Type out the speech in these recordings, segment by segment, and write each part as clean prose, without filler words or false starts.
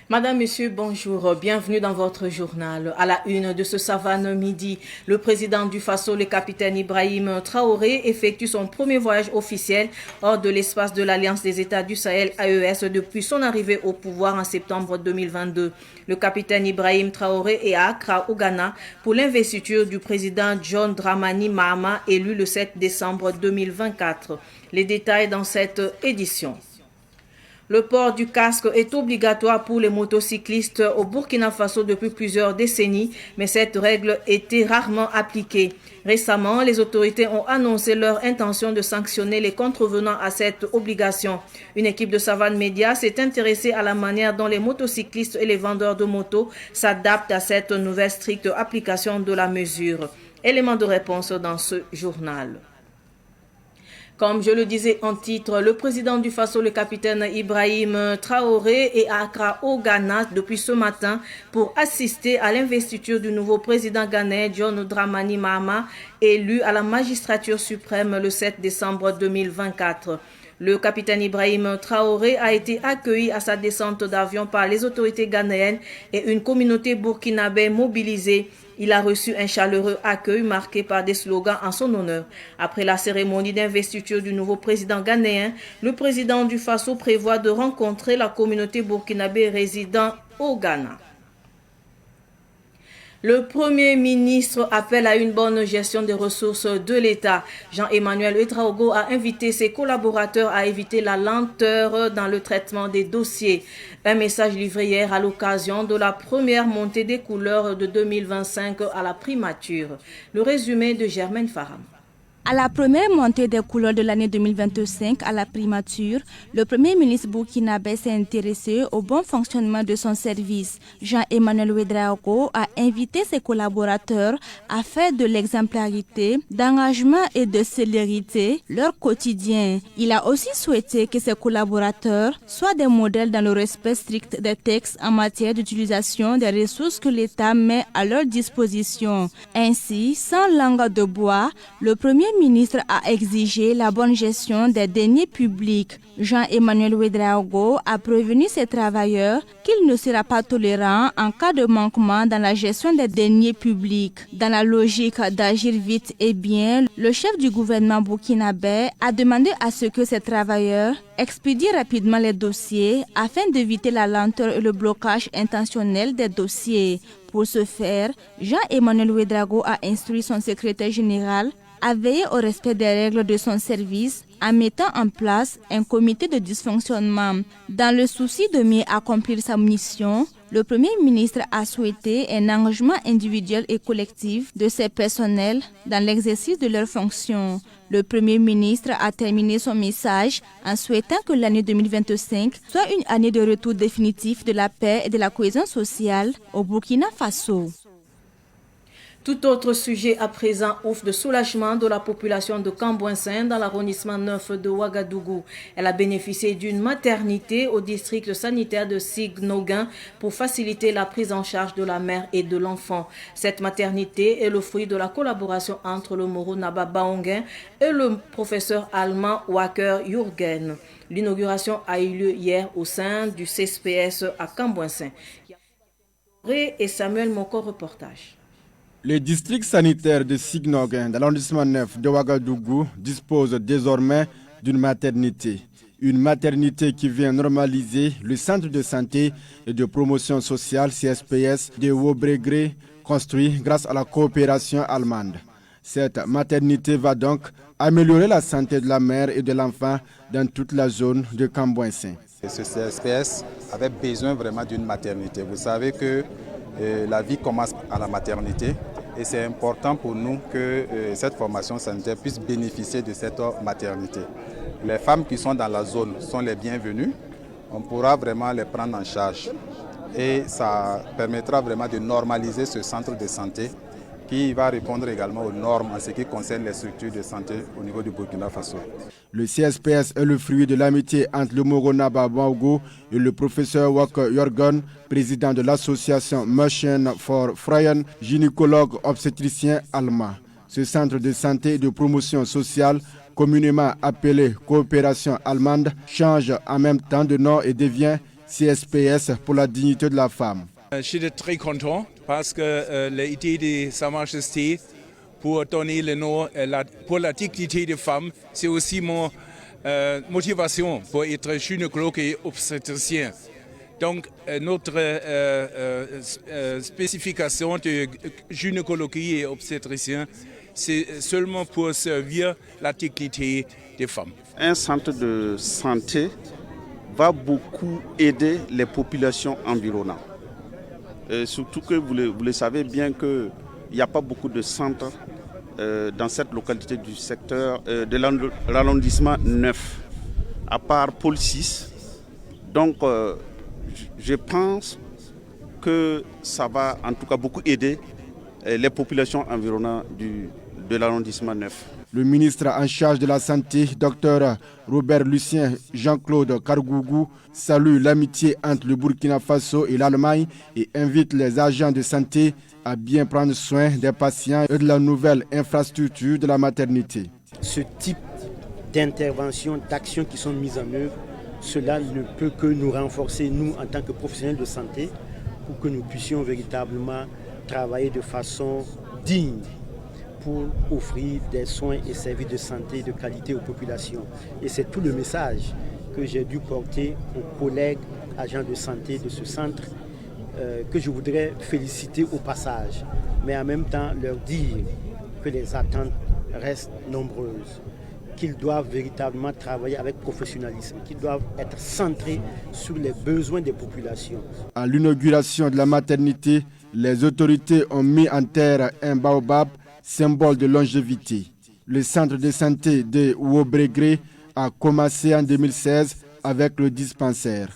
Madame, Monsieur, bonjour. Bienvenue dans votre journal. À la une de ce Savane Midi, le président du Faso, le capitaine Ibrahim Traoré, effectue son premier voyage officiel hors de l'espace de l'Alliance des États du Sahel AES depuis son arrivée au pouvoir en septembre 2022. Le capitaine Ibrahim Traoré est à Accra, au Ghana, pour l'investiture du président John Dramani Mahama, élu le 7 décembre 2024. Les détails dans cette édition. Le port du casque est obligatoire pour les motocyclistes au Burkina Faso depuis plusieurs décennies, mais cette règle était rarement appliquée. Récemment, les autorités ont annoncé leur intention de sanctionner les contrevenants à cette obligation. Une équipe de Savane Média s'est intéressée à la manière dont les motocyclistes et les vendeurs de motos s'adaptent à cette nouvelle stricte application de la mesure. Élément de réponse dans ce journal. Comme je le disais en titre, le président du Faso, le capitaine Ibrahim Traoré, est à Accra au Ghana depuis ce matin pour assister à l'investiture du nouveau président ghanéen John Dramani Mahama, élu à la magistrature suprême le 7 décembre 2024. Le capitaine Ibrahim Traoré a été accueilli à sa descente d'avion par les autorités ghanéennes et une communauté burkinabé mobilisée. Il a reçu un chaleureux accueil marqué par des slogans en son honneur. Après la cérémonie d'investiture du nouveau président ghanéen, le président du Faso prévoit de rencontrer la communauté burkinabé résidant au Ghana. Le Premier ministre appelle à une bonne gestion des ressources de l'État. Jean-Emmanuel Ouedraogo a invité ses collaborateurs à éviter la lenteur dans le traitement des dossiers. Un message livré hier à l'occasion de la première montée des couleurs de 2025 à la primature. Le résumé de Germaine Faram. À la première montée des couleurs de l'année 2025 à la primature, le Premier ministre burkinabé s'est intéressé au bon fonctionnement de son service. Jean-Emmanuel Ouedraogo a invité ses collaborateurs à faire de l'exemplarité, d'engagement et de célérité leur quotidien. Il a aussi souhaité que ses collaborateurs soient des modèles dans le respect strict des textes en matière d'utilisation des ressources que l'État met à leur disposition. Ainsi, sans langue de bois, le Premier ministre a exigé la bonne gestion des deniers publics. Jean-Emmanuel Ouedraogo a prévenu ses travailleurs qu'il ne sera pas tolérant en cas de manquement dans la gestion des deniers publics. Dans la logique d'agir vite et bien, le chef du gouvernement burkinabé a demandé à ce que ses travailleurs expédient rapidement les dossiers afin d'éviter la lenteur et le blocage intentionnel des dossiers. Pour ce faire, Jean-Emmanuel Ouedraogo a instruit son secrétaire général à veiller au respect des règles de son service en mettant en place un comité de dysfonctionnement. Dans le souci de mieux accomplir sa mission, le Premier ministre a souhaité un engagement individuel et collectif de ses personnels dans l'exercice de leurs fonctions. Le Premier ministre a terminé son message en souhaitant que l'année 2025 soit une année de retour définitif de la paix et de la cohésion sociale au Burkina Faso. Tout autre sujet à présent offre de soulagement de la population de Cambouensin dans l'arrondissement 9 de Ouagadougou. Elle a bénéficié d'une maternité au district sanitaire de Signoguin pour faciliter la prise en charge de la mère et de l'enfant. Cette maternité est le fruit de la collaboration entre le Moro Naba Baonguin et le professeur allemand Wacker Jürgen. L'inauguration a eu lieu hier au sein du CSPS à Cambouensin. Et Samuel Moko, reportage. Le district sanitaire de Signoguin, dans l'arrondissement 9 de Ouagadougou, dispose désormais d'une maternité. Une maternité qui vient normaliser le centre de santé et de promotion sociale CSPS de Wobregré, construit grâce à la coopération allemande. Cette maternité va donc améliorer la santé de la mère et de l'enfant dans toute la zone de Cambouensin. Ce CSPS avait besoin vraiment d'une maternité. Vous savez que la vie commence à la maternité et c'est important pour nous que cette formation sanitaire puisse bénéficier de cette maternité. Les femmes qui sont dans la zone sont les bienvenues. On pourra vraiment les prendre en charge et ça permettra vraiment de normaliser ce centre de santé qui va répondre également aux normes en ce qui concerne les structures de santé au niveau du Burkina Faso. Le CSPS est le fruit de l'amitié entre le Moro Naba Baogo et le professeur Wacker Jürgen, président de l'association Machine for Freien, gynécologue obstétricien allemand. Ce centre de santé et de promotion sociale, communément appelé coopération allemande, change en même temps de nom et devient CSPS pour la dignité de la femme. Je suis très content parce que l'idée de Sa Majesté pour donner le nom pour la dignité des femmes, c'est aussi mon motivation pour être gynécologue et obstétricien. Donc notre spécification de gynécologie et obstétricien, c'est seulement pour servir la dignité des femmes. Un centre de santé va beaucoup aider les populations environnantes. Surtout que vous le savez bien qu'il n'y a pas beaucoup de centres dans cette localité du secteur de l'arrondissement 9, à part Pôle 6. Donc je pense que ça va en tout cas beaucoup aider les populations environnantes de l'arrondissement 9. Le ministre en charge de la Santé, Dr Robert Lucien Jean-Claude Kargougou, salue l'amitié entre le Burkina Faso et l'Allemagne et invite les agents de santé à bien prendre soin des patients et de la nouvelle infrastructure de la maternité. Ce type d'intervention, d'actions qui sont mises en œuvre, cela ne peut que nous renforcer, nous, en tant que professionnels de santé, pour que nous puissions véritablement travailler de façon digne pour offrir des soins et services de santé de qualité aux populations. Et c'est tout le message que j'ai dû porter aux collègues agents de santé de ce centre, que je voudrais féliciter au passage, mais en même temps leur dire que les attentes restent nombreuses, qu'ils doivent véritablement travailler avec professionnalisme, qu'ils doivent être centrés sur les besoins des populations. À l'inauguration de la maternité, les autorités ont mis en terre un baobab, symbole de longévité. Le centre de santé de Ouobrégré a commencé en 2016 avec le dispensaire.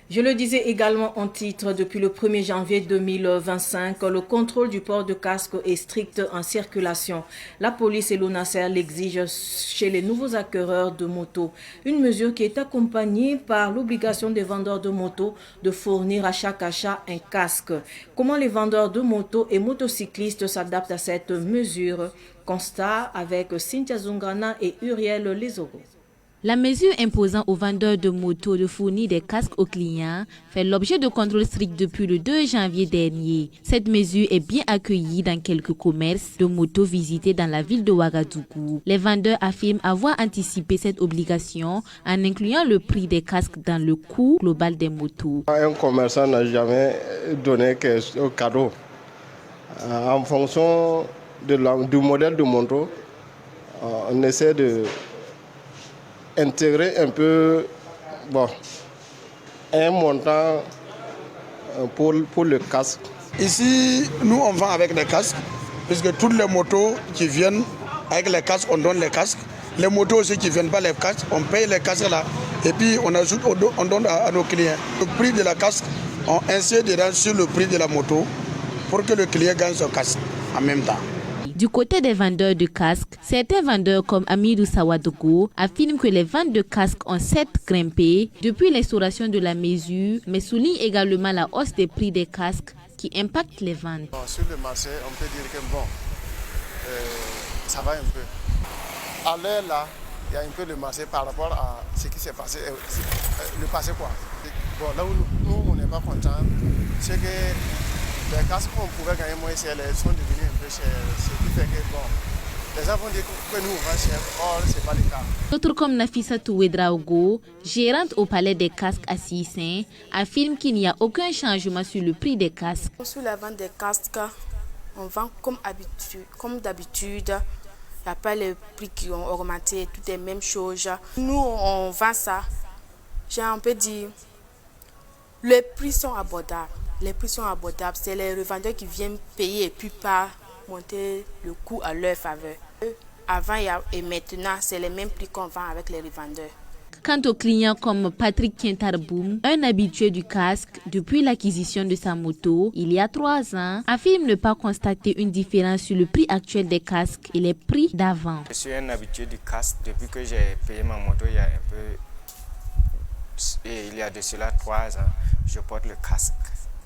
Je le disais également en titre, depuis le 1er janvier 2025, le contrôle du port de casque est strict en circulation. La police et l'ONASER l'exigent chez les nouveaux acquéreurs de motos. Une mesure qui est accompagnée par l'obligation des vendeurs de motos de fournir à chaque achat un casque. Comment les vendeurs de motos et motocyclistes s'adaptent à cette mesure? Constat avec Cynthia Zungana et Uriel Lesoro. La mesure imposant aux vendeurs de motos de fournir des casques aux clients fait l'objet de contrôles stricts depuis le 2 janvier dernier. Cette mesure est bien accueillie dans quelques commerces de motos visités dans la ville de Ouagadougou. Les vendeurs affirment avoir anticipé cette obligation en incluant le prix des casques dans le coût global des motos. Un commerçant n'a jamais donné qu'un cadeau. En fonction du modèle de moto, on essaie de intégrer un peu un montant pour le casque. Ici, nous on vend avec les casques, puisque toutes les motos qui viennent avec les casques, on donne les casques. Les motos aussi qui ne viennent pas les casques, on paye les casques là, et puis on ajoute, on donne à nos clients. Le prix de la casque, on insère dedans sur le prix de la moto pour que le client gagne son casque en même temps. Du côté des vendeurs de casques, certains vendeurs comme Amidou Sawadogo affirment que les ventes de casques ont certes grimpé depuis l'instauration de la mesure, mais soulignent également la hausse des prix des casques qui impacte les ventes. Sur le marché, on peut dire que ça va un peu. À l'heure là, il y a un peu le marché par rapport à ce qui s'est passé, le passé quoi. Bon, là où nous on n'est pas contents, c'est que les casques qu'on pouvait gagner moins cher, ils sont devenus un peu chers. Ce qui fait que les gens vont dire que nous on va cher, or ce n'est pas le cas. D'autres comme Nafissa Touedraogo, gérante au palais des casques à Sissin, affirme qu'il n'y a aucun changement sur le prix des casques. Sur la vente des casques, on vend comme d'habitude. Il n'y a pas les prix qui ont augmenté, tout est même chose. Nous, on vend ça. On peut dire, les prix sont abordables. Les prix sont abordables. C'est les revendeurs qui viennent payer et puis pas monter le coût à leur faveur. Avant et maintenant, c'est les mêmes prix qu'on vend avec les revendeurs. Quant aux clients comme Patrick Quintarboum, un habitué du casque depuis l'acquisition de sa moto il y a 3 ans, affirme ne pas constater une différence sur le prix actuel des casques et les prix d'avant. Je suis un habitué du casque depuis que j'ai payé ma moto il y a de cela 3 ans. Je porte le casque.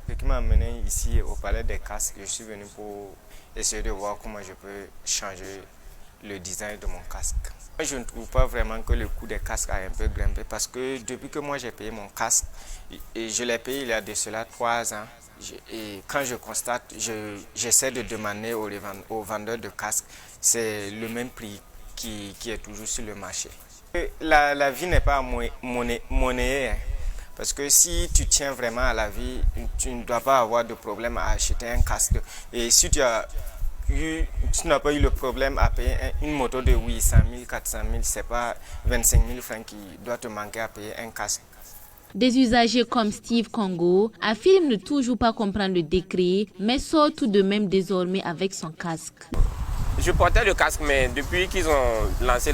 Ce qui m'a amené ici au palais des casques, je suis venu pour essayer de voir comment je peux changer le design de mon casque. Je ne trouve pas vraiment que le coût des casques a un peu grimpé parce que depuis que moi j'ai payé mon casque, et je l'ai payé il y a de cela 3 ans, et quand je constate, j'essaie de demander aux vendeurs de casques, c'est le même prix qui est toujours sur le marché. La vie n'est pas monnayée, parce que si tu tiens vraiment à la vie, tu ne dois pas avoir de problème à acheter un casque. Et si tu n'as pas eu le problème à payer une moto de 800 000, 400 000, ce n'est pas 25 000 francs qui doit te manquer à payer un casque. Des usagers comme Steve Congo affirment ne toujours pas comprendre le décret, mais sort tout de même désormais avec son casque. Je portais le casque, mais depuis qu'ils ont lancé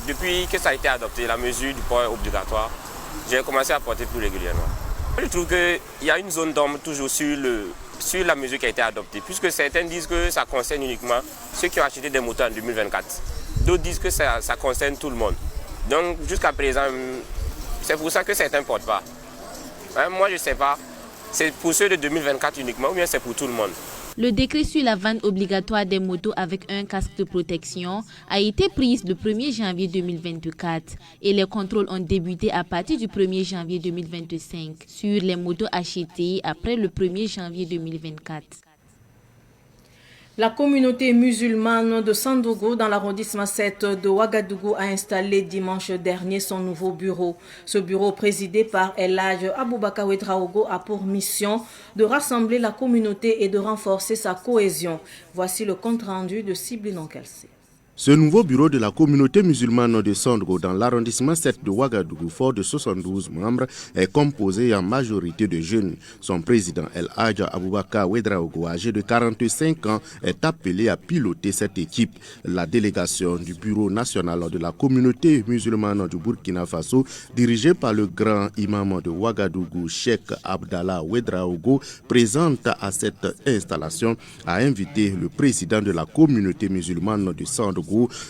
depuis que ça a été adopté, la mesure du port obligatoire, j'ai commencé à porter plus régulièrement. Je trouve qu'il y a une zone d'ombre toujours sur la mesure qui a été adoptée, puisque certains disent que ça concerne uniquement ceux qui ont acheté des motos en 2024. D'autres disent que ça concerne tout le monde. Donc jusqu'à présent, c'est pour ça que certains ne portent pas. Moi je ne sais pas, c'est pour ceux de 2024 uniquement ou bien c'est pour tout le monde. Le décret sur la vente obligatoire des motos avec un casque de protection a été pris le 1er janvier 2024 et les contrôles ont débuté à partir du 1er janvier 2025 sur les motos achetées après le 1er janvier 2024. La communauté musulmane de Sandogo dans l'arrondissement 7 de Ouagadougou a installé dimanche dernier son nouveau bureau. Ce bureau présidé par El Hadj Aboubakar Ouedraogo a pour mission de rassembler la communauté et de renforcer sa cohésion. Voici le compte rendu de Siblinon Kelsey. Ce nouveau bureau de la communauté musulmane de Sandogo dans l'arrondissement 7 de Ouagadougou, fort de 72 membres, est composé en majorité de jeunes. Son président El Hadj Aboubakar Ouedraogo, âgé de 45 ans, est appelé à piloter cette équipe. La délégation du bureau national de la communauté musulmane du Burkina Faso, dirigée par le grand imam de Ouagadougou, Cheikh Abdallah Ouedraogo, présente à cette installation, a invité le président de la communauté musulmane de Sandogo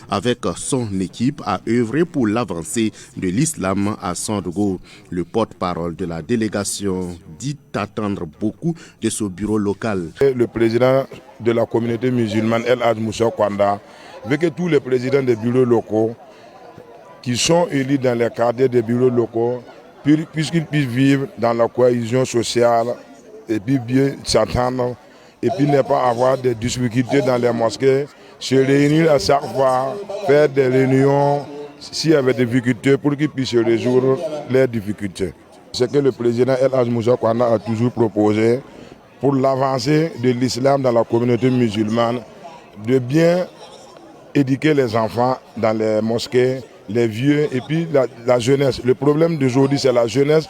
avec son équipe à œuvrer pour l'avancée de l'islam à Sandogo. Le porte-parole de la délégation dit attendre beaucoup de ce bureau local. Le président de la communauté musulmane, El Hadj Moussa Kwanda, veut que tous les présidents des bureaux locaux qui sont élus dans les cadres des bureaux locaux, puisqu'ils puissent vivre dans la cohésion sociale et puis bien s'entendre et puis ne pas avoir de difficultés dans les mosquées, se réunir à chaque fois, faire des réunions s'il y avait des difficultés pour qu'ils puissent résoudre les difficultés. C'est que le président El Hadj Moussa Kwanda a toujours proposé pour l'avancée de l'islam dans la communauté musulmane, de bien éduquer les enfants dans les mosquées, les vieux et puis la jeunesse. Le problème d'aujourd'hui, c'est la jeunesse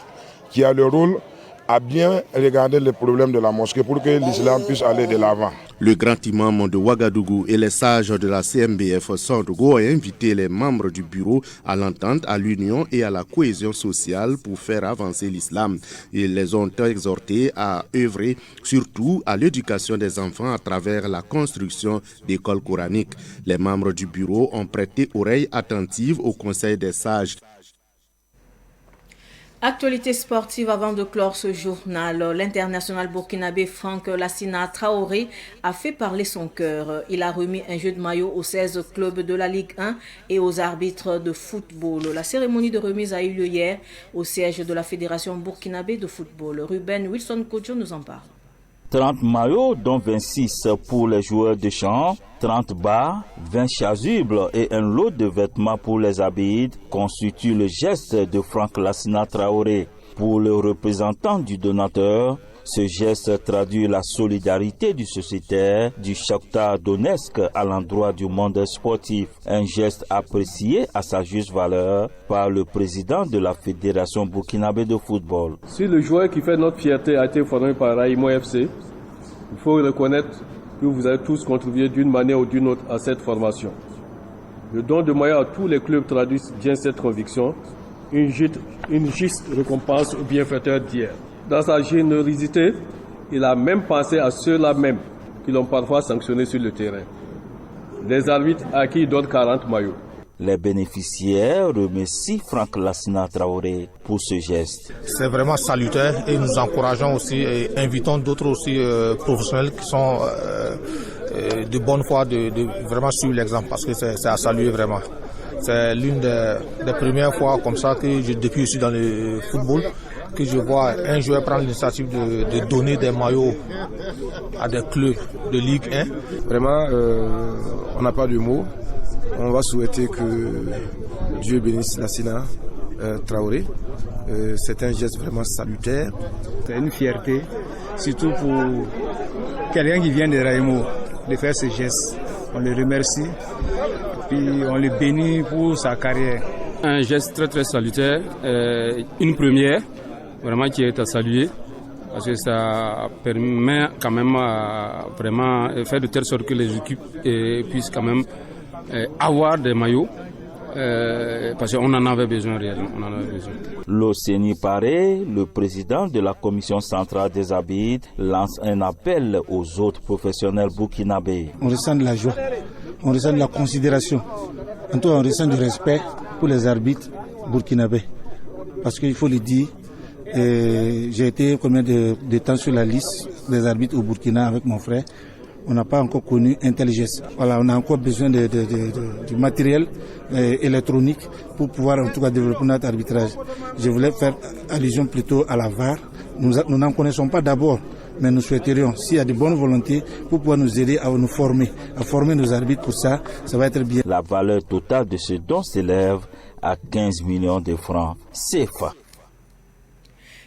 qui a le rôle à bien regarder les problèmes de la mosquée pour que l'islam puisse aller de l'avant. Le grand imam de Ouagadougou et les sages de la CMBF Sandogo ont invité les membres du bureau à l'entente, à l'union et à la cohésion sociale pour faire avancer l'islam. Ils les ont exhortés à œuvrer surtout à l'éducation des enfants à travers la construction d'écoles coraniques. Les membres du bureau ont prêté oreille attentive au conseil des sages. Actualité sportive avant de clore ce journal. L'international burkinabé Franck Lassina Traoré a fait parler son cœur. Il a remis un jeu de maillot aux 16 clubs de la Ligue 1 et aux arbitres de football. La cérémonie de remise a eu lieu hier au siège de la Fédération burkinabé de football. Ruben Wilson Kojo nous en parle. 30 maillots, dont 26 pour les joueurs de champ, 30 bas, 20 chasubles et un lot de vêtements pour les abides constituent le geste de Franck Lassina Traoré. Pour le représentant du donateur, ce geste traduit la solidarité du sociétaire du Shakhtar Donetsk à l'endroit du monde sportif. Un geste apprécié à sa juste valeur par le président de la Fédération burkinabé de football. Si le joueur qui fait notre fierté a été formé par Raïmo FC, il faut reconnaître que vous avez tous contribué d'une manière ou d'une autre à cette formation. Le don de maillot à tous les clubs traduit bien cette conviction, une juste récompense au bienfaiteur d'hier. Dans sa générosité, il a même pensé à ceux-là même qui l'ont parfois sanctionné sur le terrain. Des arbitres à qui il donne 40 maillots. Les bénéficiaires remercient Franck Lassina Traoré pour ce geste. C'est vraiment salutaire et nous encourageons aussi et invitons d'autres aussi professionnels qui sont de bonne foi de vraiment suivre l'exemple parce que c'est à saluer vraiment. C'est l'une des premières fois comme ça que depuis aussi dans le football, que je vois un joueur prendre l'initiative de donner des maillots à des clubs de Ligue 1. Vraiment, on n'a pas de mots. On va souhaiter que Dieu bénisse Lassina Traoré. C'est un geste vraiment salutaire. C'est une fierté, surtout pour quelqu'un qui vient de Raimo, de faire ce geste. On le remercie, puis on le bénit pour sa carrière. Un geste très très salutaire, une première, vraiment qui est à saluer, parce que ça permet quand même vraiment faire de telle sorte que les équipes puissent quand même avoir des maillots. Parce qu'on en avait besoin réellement. L'Océanie Paré, le président de la commission centrale des arbitres, lance un appel aux autres professionnels burkinabés. On ressent de la joie, on ressent de la considération, en tout cas on ressent du respect pour les arbitres burkinabés. Parce qu'il faut le dire, j'ai été combien de temps sur la liste des arbitres au Burkina avec mon frère. On n'a pas encore connu un tel geste. Voilà, on a encore besoin du matériel électronique pour pouvoir en tout cas développer notre arbitrage. Je voulais faire allusion plutôt à la VAR. Nous n'en connaissons pas d'abord, mais nous souhaiterions, s'il y a de bonnes volontés, pour pouvoir nous aider à nous former, à former nos arbitres pour ça, ça va être bien. La valeur totale de ce don s'élève à 15 millions de francs CFA.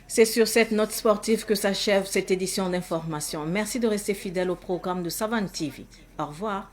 C'est sur cette note sportive que s'achève cette édition d'information. Merci de rester fidèle au programme de Savane TV. Au revoir.